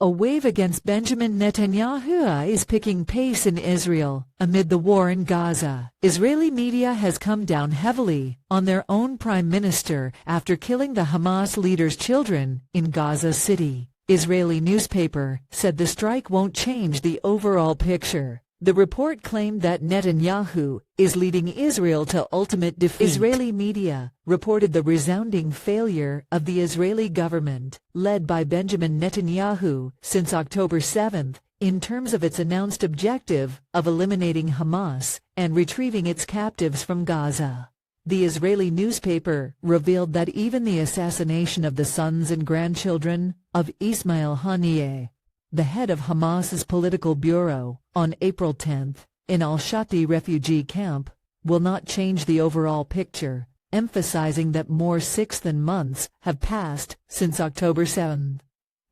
A wave against Benjamin Netanyahu is picking pace in Israel. Amid the war in Gaza, Israeli media has come down heavily on their own prime minister after killing the Hamas leader's children in Gaza City. Israeli newspaper said the strike won't change the overall picture. The report claimed that Netanyahu is leading Israel to ultimate defeat. Israeli media reported the resounding failure of the Israeli government, led by Benjamin Netanyahu, since October 7, in terms of its announced objective of eliminating Hamas and retrieving its captives from Gaza. The Israeli newspaper revealed that even the assassination of the sons and grandchildren of Ismail Haniyeh, the head of Hamas's political bureau, on April 10, in al-Shati refugee camp, will not change the overall picture, emphasizing that more 6 months have passed since October 7.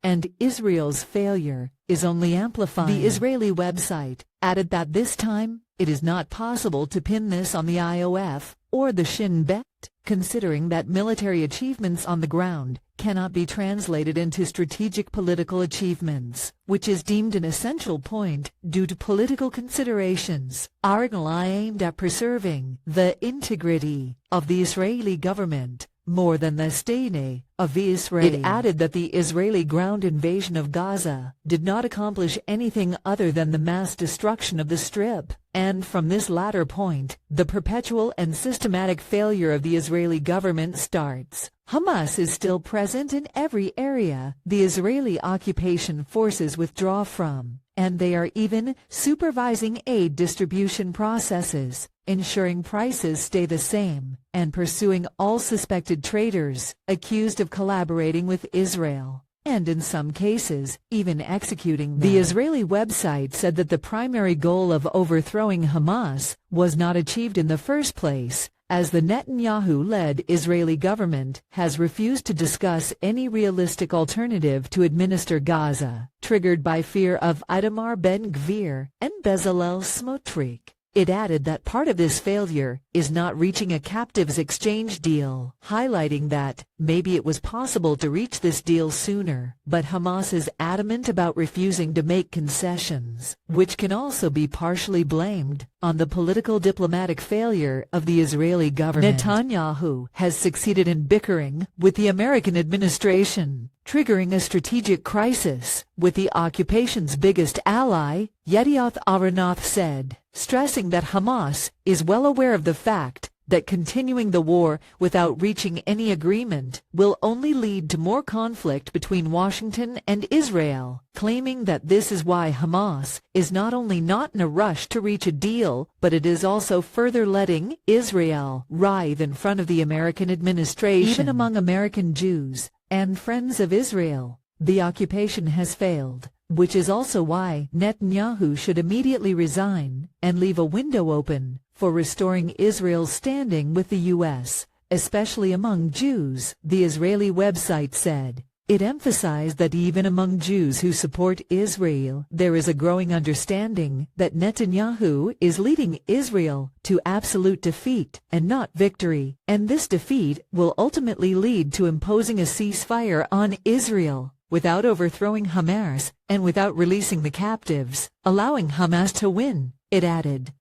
And Israel's failure is only amplifying. The Israeli website added that this time, it is not possible to pin this on the IOF or the Shin Bet, considering that military achievements on the ground cannot be translated into strategic political achievements, which is deemed an essential point due to political considerations. Article aimed at preserving the integrity of the Israeli government more than the state of Israel. It added that the Israeli ground invasion of Gaza did not accomplish anything other than the mass destruction of the Strip, and from this latter point, the perpetual and systematic failure of the Israeli government starts. Hamas is still present in every area the Israeli occupation forces withdraw from, and they are even supervising aid distribution processes, ensuring prices stay the same, and pursuing all suspected traitors accused of collaborating with Israel, and in some cases, even executing them. The Israeli website said that the primary goal of overthrowing Hamas was not achieved in the first place, as the Netanyahu-led Israeli government has refused to discuss any realistic alternative to administer Gaza, triggered by fear of Itamar Ben-Gvir and Bezalel Smotrich. It added that part of this failure is not reaching a captives exchange deal, highlighting that maybe it was possible to reach this deal sooner, but Hamas is adamant about refusing to make concessions, which can also be partially blamed on the political diplomatic failure of the Israeli government. Netanyahu has succeeded in bickering with the American administration, triggering a strategic crisis with the occupation's biggest ally, Yedioth Ahronoth said, stressing that Hamas is well aware of the fact that continuing the war without reaching any agreement will only lead to more conflict between Washington and Israel, claiming that this is why Hamas is not only not in a rush to reach a deal, but it is also further letting Israel writhe in front of the American administration. Even among American Jews and friends of Israel, the occupation has failed, which is also why Netanyahu should immediately resign and leave a window open for restoring Israel's standing with the U.S., especially among Jews, the Israeli website said. It emphasized that even among Jews who support Israel, there is a growing understanding that Netanyahu is leading Israel to absolute defeat and not victory, and this defeat will ultimately lead to imposing a ceasefire on Israel without overthrowing Hamas and without releasing the captives, allowing Hamas to win, it added.